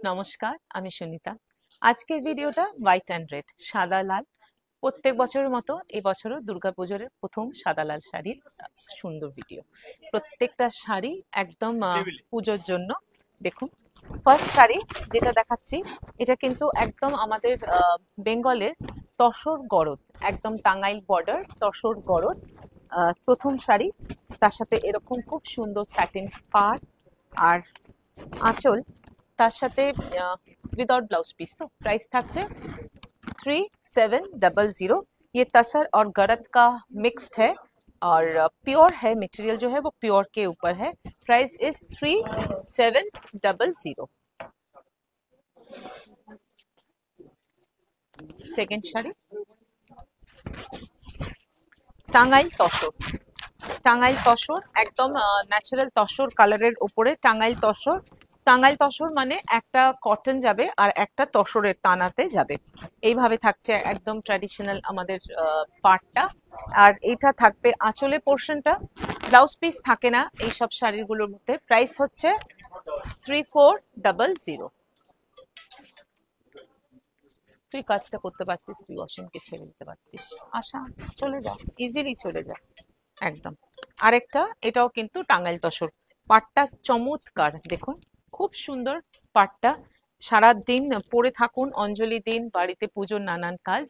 নমস্কার, আমি সুনিতা। আজকের ভিডিওটা হোয়াইট অ্যান্ড রেড, সাদা লাল। প্রত্যেক বছরের মতো এবছরও দুর্গাপুজোর প্রথম সাদা লাল শাড়ির সুন্দর ভিডিও। প্রত্যেকটা শাড়ি একদম পুজোর জন্য। দেখুন, ফার্স্ট শাড়ি যেটা দেখাচ্ছি, এটা কিন্তু একদম আমাদের বেঙ্গলের তসর গরদ, একদম টাঙ্গাইল বর্ডার তসর গরদ। প্রথম শাড়ি, তার সাথে এরকম খুব সুন্দর স্যাটিন পাড় আর আঁচল, তার সাথে विदाउट ब्लाउज पीस। तो प्राइस থাকছে 3700। ये तसर और गरद का मिक्स्ड है और प्योर है, मटेरियल जो है वो प्योर के ऊपर है। Price is 3700। Second sari, Tangail tussar. Tangail tussar একদম ন্যাচারাল তসর কালারের উপরে টাঙ্গাইল তসর। টাঙ্গাইল তসর মানে একটা কটন যাবে আর একটা তসরের তানাতে যাবে, এইভাবে থাকছে একদম ট্র্যাডিশনাল আমাদের পাটটা। আর এইটা থাকবে আঁচলে পোর্শনটা, ব্লাউজ পিস থাকে না এইসব শাড়িগুলোর মধ্যে। প্রাইস হচ্ছে 3400। তুই কাজটা করতে পারতিস, তুই অসীমকে ছেড়ে দিতে পারতিস। আশা চলে যা, ইজিলি চলে যা একদম। আরেকটা, এটাও কিন্তু টাঙ্গাইল তসর, পাটটা চমৎকার, দেখুন খুব সুন্দর পাটটা। সারা দিন পরে থাকুন, অঞ্জলি দিন, বাড়িতে পুজোর নানান কাজ,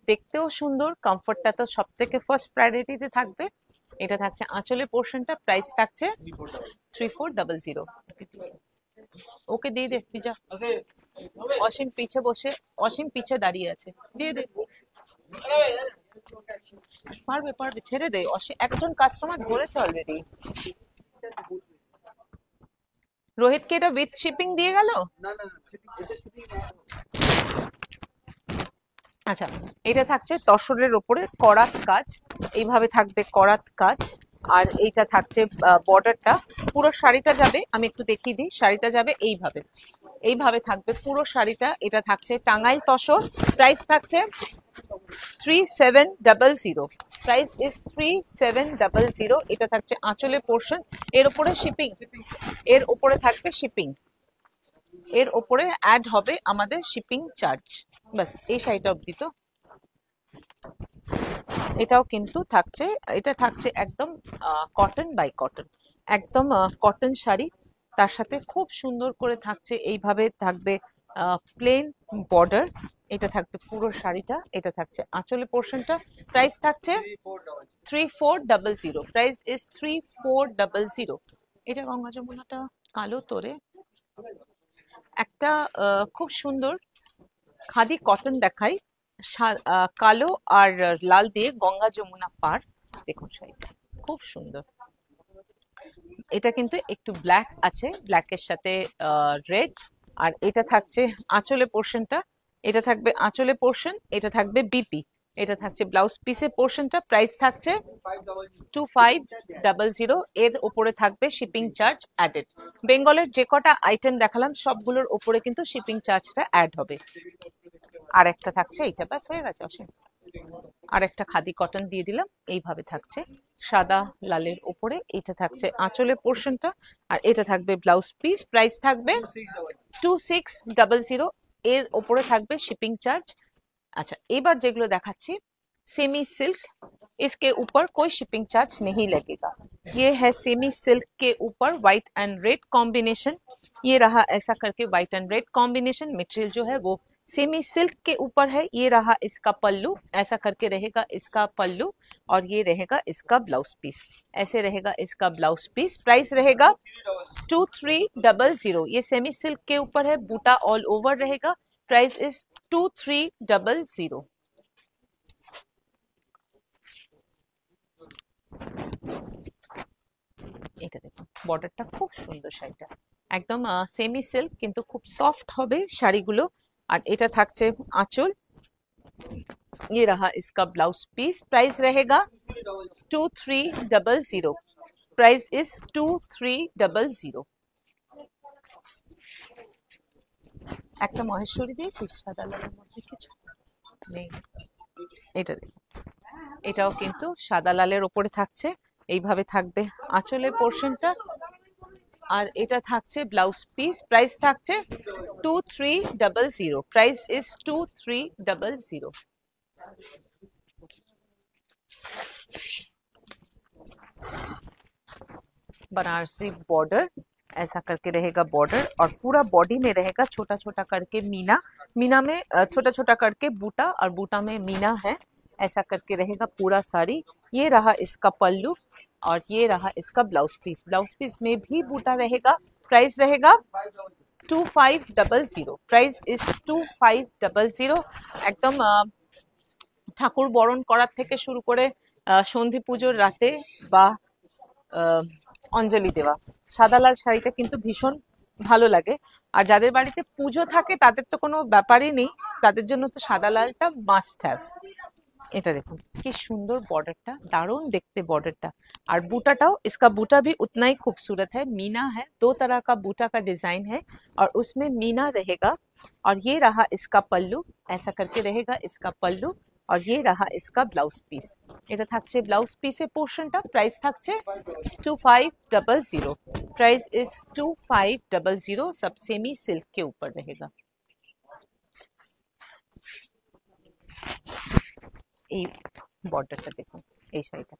দেখতেও সুন্দর। কমফর্টটা তো সব থেকে ফার্স্ট প্রায়োরিটিতে থাকবে। এটা থাকছে আঁচলে পোর্শনটা, প্রাইস থাকছে 3400। ওকে দিয়ে দে, তুই যা। অসীম পিছে বসে, অসীম পিছে দাঁড়িয়ে আছে, দিয়ে দে। পারবে পারবে, ছেড়ে দে। অসীম একজন কাস্টমার ধরেছে অলরেডি। রোহিতকে এটা উইথ শিপিং দিয়ে গেল। আচ্ছা, এটা থাকছে তসরের ওপরে করাত কাজ, এইভাবে থাকবে করাত কাজ। আর এইটা থাকছে বর্ডারটা, পুরো শাড়িটা যাবে, আমি একটু দেখিয়ে দিই, শাড়িটা যাবে এইভাবে, এইভাবে থাকবে পুরো শাড়িটা। এটা থাকছে টাঙ্গাইল তসর, প্রাইস থাকছে 3700। Price is 3700। এটা থাকছে আঁচলে পোর্শন, এর উপরে শিপিং, এর উপরে থাকবে শিপিং, এর উপরে অ্যাড হবে আমাদের শিপিং চার্জ। ব্যাস, এই শাড়িটা অবধি। তো এটাও কিন্তু থাকছে, এটা থাকছে একদম কটন বাই কটন, একদম কটন শাড়ি। তার সাথে খুব সুন্দর করে থাকছে, এইভাবে থাকবে প্লেন বর্ডার। এটা থাকবে পুরো শাড়িটা, এটা থাকছে আঁচলে পোর্শনটা। প্রাইস থাকছে 3400। Price is 3400। এটা গঙ্গা যমুনাটা কালো তোরে, একটা খুব সুন্দর খাদি কটন দেখাই, কালো আর লাল দিয়ে গঙ্গা যমুনা পার। দেখুন শাড়িটা খুব সুন্দর। এটা কিন্তু একটু ব্ল্যাক আছে, ব্ল্যাকের সাথে রেড। আর এটা থাকছে আঁচলে পোর্শনটা, এটা থাকবে আঁচলে পোর্শন, এটা থাকবে বিপি, এটা থাকছে ব্লাউজ পিসের পোর্শনটা। প্রাইস থাকছে 2500। এর উপরে থাকবে শিপিং চার্জ অ্যাডেড। বেঙ্গলের যে কটা আইটেম দেখালাম সবগুলোর উপরে কিন্তু শিপিং চার্জটা অ্যাড হবে। আর একটা থাকছে এইটা, ব্যাস হয়ে গেছে অসীম। আর একটা খাদি কটন দিয়ে দিলাম, এইভাবে থাকছে সাদা লালের উপরে। এটা থাকছে আঁচলে পোর্শনটা, আর এটা থাকবে ব্লাউজ পিস। প্রাইস থাকবে 2600। এর উপরে থাকবে শিপিং চার্জ। अच्छा, এবার যেগুলো দেখাচ্ছি सेमी सिल्क, इसके ऊपर कोई शिपिंग चार्ज नहीं लगेगा। ये है सेमी सिल्क के ऊपर व्हाइट एंड रेड कॉम्बिनेशन। ये रहा ऐसा करके white and red combination. Material जो है वो सेमी सिल्क के ऊपर है। ये रहा इसका पल्लू, ऐसा करके रहेगा इसका पल्लू, और ये रहेगा इसका ब्लाउज पीस, ऐसे रहेगा इसका ब्लाउज पीस। प्राइस रहेगा 2300। ये सेमी सिल्क के ऊपर है, बूटा ऑल ओवर रहेगा। Price is 2300। এটা দেখুন, বর্ডারটা খুব সুন্দর, শাড়িটা একদম সেমি সিল্ক কিন্তু খুব সফট হবে শাড়িগুলো। আর এটা থাকছে আঁচল, ये रहा इसका ब्लाउज पीस। प्राइस रहेगा 2300। Price is 2300। একটা মহেশ্বরী দিয়েছিস সাদা লালের মধ্যে, কিছু নেই। এটা দেখুন, এটাও কিন্তু সাদা লালের ওপরে থাকছে, এইভাবে থাকবে আঁচলের পোর্শনটা। আর এটা থাকছে ব্লাউজ পিস, প্রাইস থাকছে 2300, প্রাইস ইজ 2300। बनारसी बॉर्डर, ऐसा करके रहेगा बॉर्डर, और पूरा बॉडी में रहेगा छोटा छोटा करके मीना, मीना में छोटा छोटा करके बूटा, और बूटा में मीना है, ऐसा करके रहेगा पूरा साड़ी। ये रहा इसका पल्लू, और ये रहा इसका ब्लाउज पीस, ब्लाउज पीस में भी बूटा रहेगा। प्राइस रहेगा 2500, प्राइस इज 2500। একদম ঠাকুর বরণ করার থেকে শুরু করে সন্ধি পুজোর রাতে বা অঞ্জলি দেওয়া, সাদা লাল শাড়িটা কিন্তু ভীষণ ভালো লাগে। আর যাদের বাড়িতে পুজো থাকে তাদের তো কোনো ব্যাপারই নেই, তাদের জন্য তো সাদা লালটা মাস্ট হ্যাভ। এটা দেখুন কি সুন্দর बॉर्डरটা, दारुण देखते बॉर्डरটা। और बूटाटाও, इसका बूटा भी उतना ही खूबसूरत है, मीना है, दो तरह का बूटा का डिजाइन है और उसमें मीना रहेगा। और ये रहा इसका पल्लू, ऐसा करके रहेगा इसका पल्लू, और ये रहा इसका ब्लाउज पीस। এটা থাকছে ব্লাউজ পিসের পোর্শনটা, প্রাইস থাকছে 2500, प्राइस इज 2500। सब सेमी सिल्क के ऊपर रहेगा। এই বর্ডারটা দেখুন, এই শাড়িটা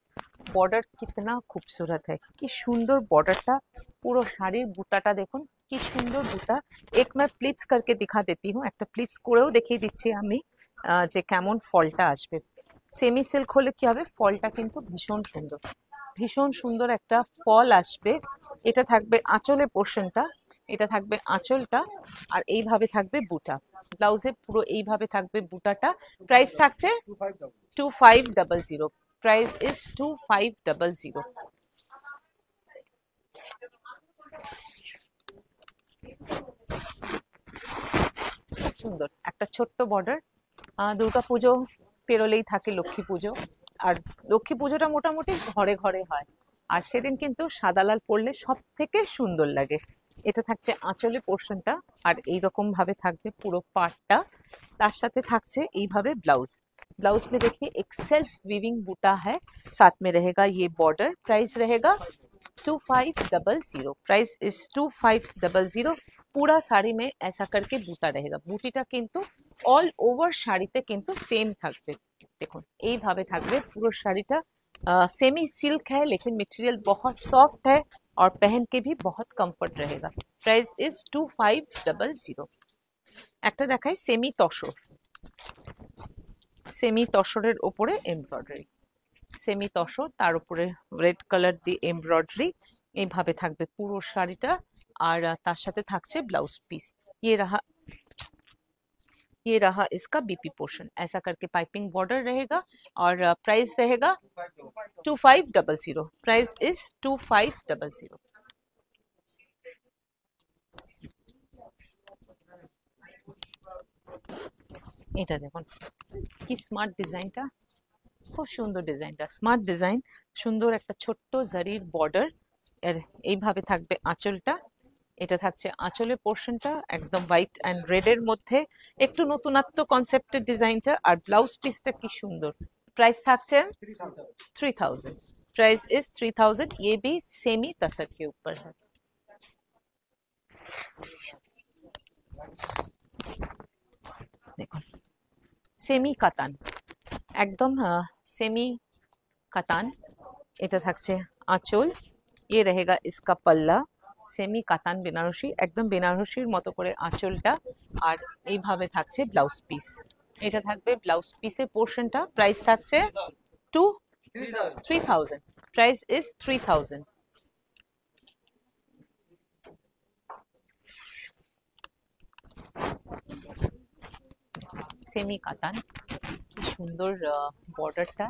বর্ডার কিতনা খুবসুরত है, কি সুন্দর বর্ডারটা, পুরো শাড়ির বুটাটা দেখুন কি সুন্দর বুটা। এক मैं প্লিটস करके दिखा देती हूँ, একটা প্লিটস করেও দেখিয়ে দিচ্ছি আমি যে কেমন ফলটা আসবে। সেমি সিল্ক হলে কি হবে, ফলটা কিন্তু ভীষণ সুন্দর, ভীষণ সুন্দর একটা ফল আসবে। এটা থাকবে আঁচলের পোর্শনটা, এটা থাকবে আঁচলটা, আর এইভাবে থাকবে বুটা, ব্লাউজে পুরো এইভাবে থাকবে বুটাটা। প্রাইস থাকছে 2500, প্রাইস ইজ 2500। সুন্দর একটা ছোট্ট বর্ডার। দুর্গা পুজো পেরোলেই থাকে লক্ষ্মী পুজো, আর লক্ষ্মী পুজোটা মোটামুটি ঘরে ঘরে হয়, আর সেদিন কিন্তু সাদা লাল পরলে সব থেকে সুন্দর লাগে। এটা থাকছে আঁচলের পোর্শনটা, আর এইরকম ভাবে থাকবে পুরো পার্টটা, তার সাথে থাকছে এইভাবে ব্লাউজ। ब्लाउज में देखिए एक सेल्फ वीविंग बूटा है, साथ में रहेगा ये बॉर्डर। प्राइस रहेगा 2500, प्राइस इज 2500। पूरा साड़ी में ऐसा करके बूटा रहेगा, বুটিটা কিন্তু অল ওভার শাড়িতে কিন্তু সেম থাকবে। দেখুন এইভাবে থাকবে পুরো শাড়িটা। सेमी सिल्क है लेकिन मटेरियल बहुत सॉफ्ट है और पहन के भी बहुत कंफर्ट रहेगा। Price is 2500। একটা দেখাই সেমি তসর, সেমি তসরের উপরে এমব্রয়ডারি, সেমি তসর তার উপরে রেড কালার দিয়ে এমব্রয়ডারি, এইভাবে থাকবে পুরো শাড়িটা। আর তার সাথে থাকছে ব্লাউজ পিস। ये रहा इसका बीपी पोर्शन, ऐसा करके पाइपिंग बॉर्डर रहेगा, और प्राइस रहेगा 2500, प्राइस इज 2500। এটা দেখুন কি স্মার্ট ডিজাইনটা, খুব সুন্দর ডিজাইনটা, স্মার্ট ডিজাইন, সুন্দর একটা ছোট্ট জারির বর্ডার। এর এইভাবে থাকবে আঁচলটা, এটা থাকছে আঁচলের পোর্শনটা, একদম হোয়াইট অ্যান্ড রেড এর মধ্যে একটু নতুনত্ব কনসেপ্টের ডিজাইনটা। আর ব্লাউজ পিসটা কি সুন্দর। প্রাইস থাকছে 3000, प्राइस इज 3000। ये भी सेमी तसर के ऊपर है। देखो सेमी कातान, একদম सेमी कातान, এটা থাকছে আঁচল, ये रहेगा इसका पल्ला। সেমি কাতান বেনারসি, একদম বেনারসির মতো করে আঁচলটা, আর এইভাবে থাকছে ব্লাউজ পিস। এটা থাকবে ব্লাউজ পিসের পোর্শনটা। প্রাইস থাকছে 3000, প্রাইস ইজ 3000। সেমি কাতান, কি সুন্দর বর্ডারটা,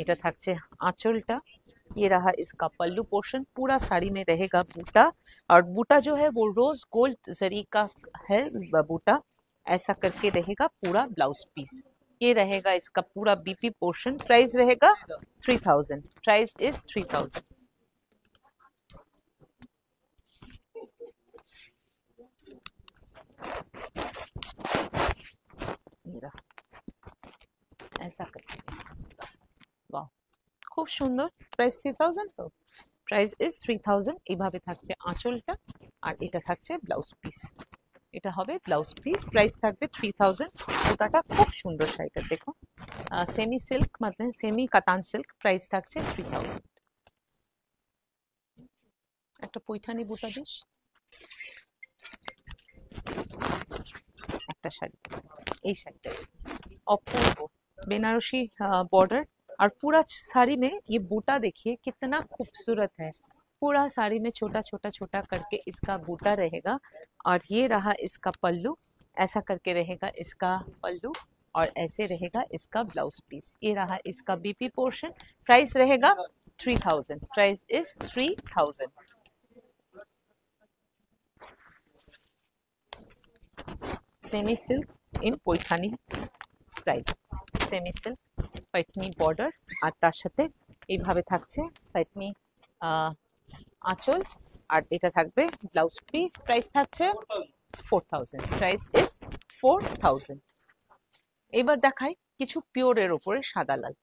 এটা থাকছে আঁচলটা। ये रहा इसका पल्लू पोर्शन, पूरा साड़ी में रहेगा बूटा, और बूटा जो है वो रोज गोल्ड जरी का है बूटा, ऐसा करके रहेगा पूरा ब्लाउज पीस। ये रहेगा इसका पूरा बीपी पोर्शन। प्राइस रहेगा 3000, प्राइस इज 3000। ऐसा करके, वाह খুব সুন্দর। প্রাইস 3000, তো প্রাইস ইজ 3000। এইভাবে থাকছে আঁচলটা, আর এটা থাকছে ব্লাউজ পিস। এটা হবে ব্লাউজ পিস, প্রাইস থাকবে 3000। ওটাটা খুব সুন্দর শাড়িটা দেখো, সেমি সিল্ক মানে সেমি কাতান সিল্ক, প্রাইস থাকছে 3000। একটা পৈঠানি বুটা দিস, একটা শাড়ি, এই শাড়িটা अपूर्व बेनारसी बॉर्डर, और पूरा साड़ी में ये बूटा देखिए कितना खूबसूरत है। पूरा साड़ी में छोटा छोटा छोटा करके इसका बूटा रहेगा, और ये रहा इसका पल्लू, ऐसा करके रहेगा इसका पल्लू, और ऐसे रहेगा इसका ब्लाउज पीस। ये रहा इसका बीपी पोर्शन, प्राइस रहेगा 3000। Price is 3000। Semi silk in Paithani style, semi silk Paithani border, আর তার সাথে এইভাবে থাকছে पैठनी আঁচল, আর এটা থাকবে ব্লাউজ পিস। প্রাইস থাকছে 4000। Price is 4000। এবার দেখাই কিছু পিওরের উপরে সাদা লাল।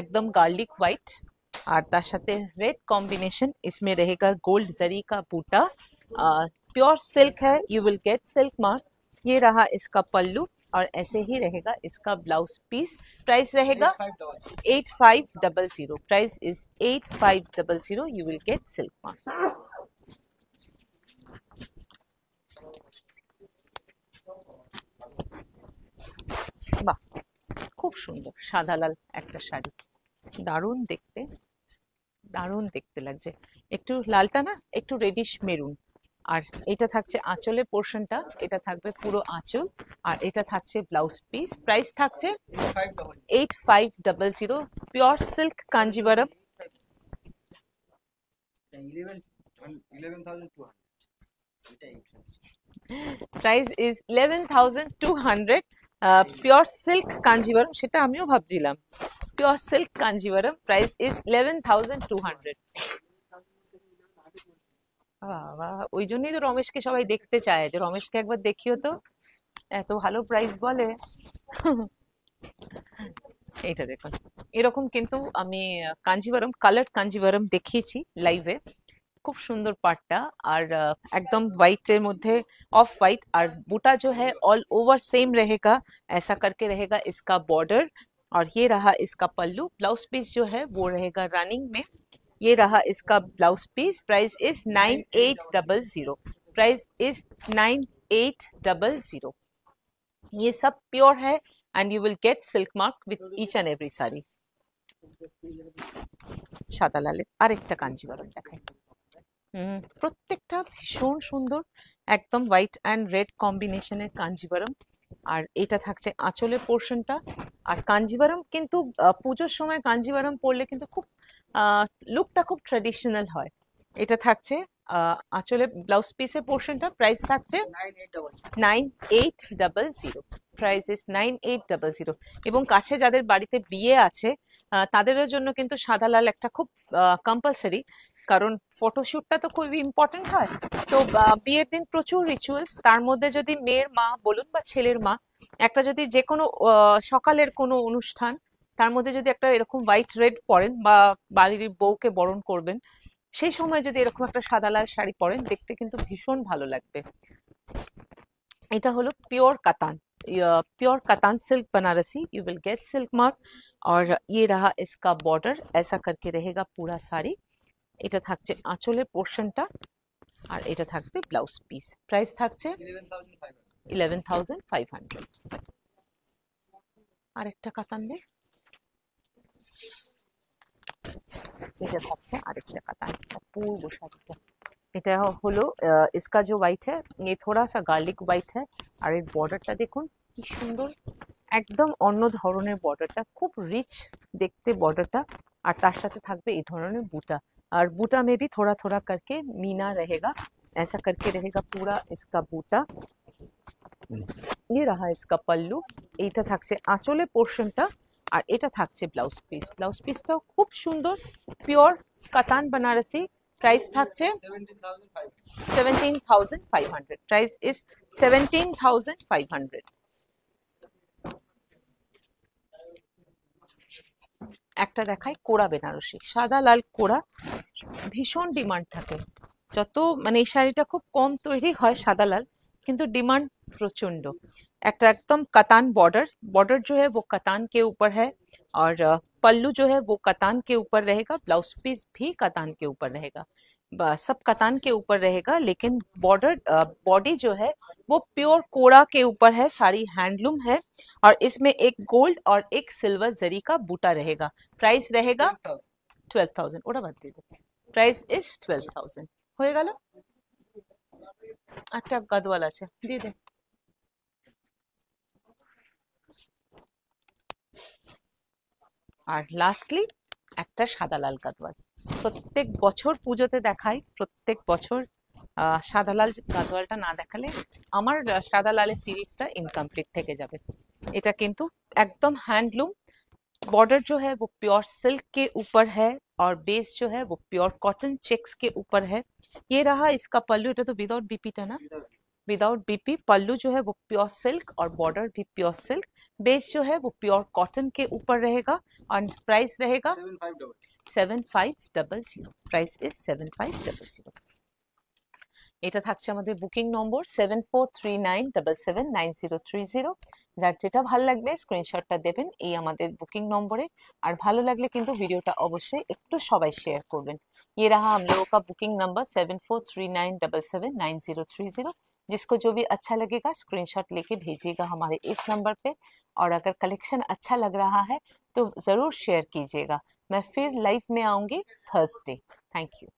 एकदम गार्लिक व्हाइट, और तार साथे रेड कॉम्बिनेशन, इसमें रहेगा गोल्ड जरी का बूटा, प्योर सिल्क है, you will get silk mark. ये रहा इसका पल्लू, और ऐसे ही रहेगा इसका ब्लाउज पीस। प्राइस रहेगा 8500। Price is 8500। You will get silk mark. বাহ, খুব সুন্দর সাদা লাল একটা শাড়ি, দারুণ দেখতে, দারুণ দেখতে লাগছে। একটু লালটা না একটু রেডিশ মেরুন, আর এটা থাকছে আঁচলের পোর্শনটা, এটা থাকবে পুরো আঁচল, আর এটা থাকছে ব্লাউজ পিস। প্রাইস থাকছে 8500। Pure silk Kanjivaram. 11,200। Price is 11,200। Pure silk Kanjivaram, সেটা আমিও ভাবছিলাম, pure silk Kanjivaram. Price is 11,200। বাবা, ওই জন্যই তো রমেশকে সবাই দেখতে চায়, যে রমেশকে একবার দেখিও তো, এত ভালো প্রাইস বলে। এইটা দেখুন, এরকম কিন্তু আমি কাঞ্জিভারম, কালার্ড কাঞ্জিভারম দেখিয়েছি লাইভে, खूब सुंदर पार्टटा, और एकदम व्हाइट एর মধ্যে ऑफ व्हाइट, और बूटा जो है ऑल ओवर सेम रहेगा, ऐसा करके रहेगा इसका बॉर्डर, और ये रहा इसका पल्लू। ब्लाउज पीस जो है वो रहेगा रनिंग में। ये रहा इसका blouse piece. Price is 9800। Price is 9800। ये सब प्योर है, and you will get silk mark with each and every sari. সাদা লালের আরেকটা কাঞ্জিভারম দেখাই। প্রত্যেকটা ভীষণ সুন্দর, একদম হোয়াইট অ্যান্ড রেড কম্বিনেশনের কাঞ্জিভারম, আর এটা থাকছে আঁচলের পোর্শনটা। আর কাঞ্জিভারম কিন্তু পুজোর সময় কাঞ্জিভারম পরলে কিন্তু খুব লুকটা খুব ট্র্যাডিশনাল হয়। এটা থাকছে আঁচলের ব্লাউজ পিসের পোর্শনটা। প্রাইস থাকছে 9800। Price is 9800। এবং কাছে যাদের বাড়িতে বিয়ে আছে তাদের জন্য কিন্তু সাদা লাল একটা খুব কম্পালসারি, কারণ ফটোশুটটা তো খুবই ইম্পর্টেন্ট হয়। তো বিয়ের দিন প্রচুর রিচুয়ালস, তার মধ্যে যদি মেয়ের মা বলুন বা ছেলের মা একটা যদি যে কোনো সকালের কোনো অনুষ্ঠান, তার মধ্যে যদি একটা এরকম হোয়াইট রেড পরেন, বা বাড়ির বউকে বরণ করবেন, সেই সময় যদি এরকম একটা সাদা লাল শাড়ি পরেন, দেখতে কিন্তু ভীষণ ভালো লাগবে। এটা হলো pure Katan, pure Katan silk Banarasi. You will get silk mark, और ये रहा इसका बॉर्डर, ऐसा करके रहेगा पूरा साड़ी। এটা থাকছে আঁচলের পোর্শনটা, আর এটা থাকবে ব্লাউজ পিস। প্রাইস থাকছে 11,500। আরেকটা কাতান দে, এটা থাকছে আরেকটা কাতান, অপূর্ব শাড়িটা। এটা হলো इसका जो व्हाइट है ये थोड़ा सा गार्लिक व्हाइट है, আর এর বর্ডারটা দেখুন কি সুন্দর, একদম অন্য ধরনের বর্ডারটা, খুব রিচ দেখতে বর্ডারটা, আর তার সাথে থাকবে এই ধরনের বুটা, और बूटा में भी थोड़ा थोड़ा करके मीना रहेगा, ऐसा करके रहेगा पूरा इसका बूटा। ये रहा इसका पल्लू, এইটা থাকছে আঁচলের পোর্শনটা, আর এটা থাকছে ব্লাউজ পিস। ব্লাউজ পিসটাও খুব সুন্দর, পিওর কাতান बनारसी। প্রাইস থাকছে 17,500। Price is 17,500। একটা দেখাই কোড়া বেনারসি, সাদা লাল কোড়া, ভীষণ ডিমান্ড থাকে। যত মানে এই শাড়িটা খুব কম তৈরি হয় সাদা लाल, किंतु डिमांड प्रचंड। एक एकदम कतान बॉर्डर, बॉर्डर जो है वो कतान के ऊपर है, और पल्लू जो है वो कतान के ऊपर रहेगा, ब्लाउज पीस भी कतान के ऊपर रहेगा, सब कतान के ऊपर रहेगा। लेकिन बॉर्डर बॉडी जो है वो प्योर कोड़ा के ऊपर है, साड़ी हैंडलूम है, और इसमें एक गोल्ड और एक सिल्वर जरी का बूटा रहेगा। प्राइस रहेगा 12,000। ওটা বাদ দিয়ে দে। Price is 12,000। হয়ে গেল। একটা গাদওয়াল আছে, দিয়ে দে। আর লাস্টলি একটা সাদা লাল গাদওয়াল। প্রত্যেক বছর পুজোতে দেখাই, প্রত্যেক বছর সাদা লাল গাদওয়ালটা না দেখালে আমার সাদা লালের সিরিজটা ইনকমপ্লিট থেকে যাবে। এটা কিন্তু একদম हैंडलूम, बॉर्डर जो है वो प्योर सिल्क के ऊपर है, और बेस जो है वो प्योर कॉटन चेक्स के ऊपर है। ये रहा इसका पल्लू, এটা তো विदाउट बीपी টা ना, विदाउट बीपी। पल्लू जो है वो प्योर सिल्क और बॉर्डर भी प्योर सिल्क। बेस जो है वो प्योर कॉटन के ऊपर रहेगा, और प्राइस रहेगा 7500। Price is 7500। এটা থাকছে আমাদের বুকিং নম্বর 7439779030। যার যেটা ভালো লাগবে স্ক্রিনশটটা দেবেন এই আমাদের বুকিং নম্বরে। আর ভালো লাগলে কিন্তু ভিডিওটা অবশ্যই একটু সবাই শেয়ার করবেন। ये रहा हम लोगों का बुकिंग नंबर 7439779030। जिसको जो भी अच्छा लगेगा स्क्रीनशॉट लेके भेजिएगा हमारे इस नंबर पे। और अगर कलेक्शन अच्छा लग रहा है तो जरूर शेयर कीजिएगा। मैं फिर लाइव में आऊंगी थर्सडे। Thank you.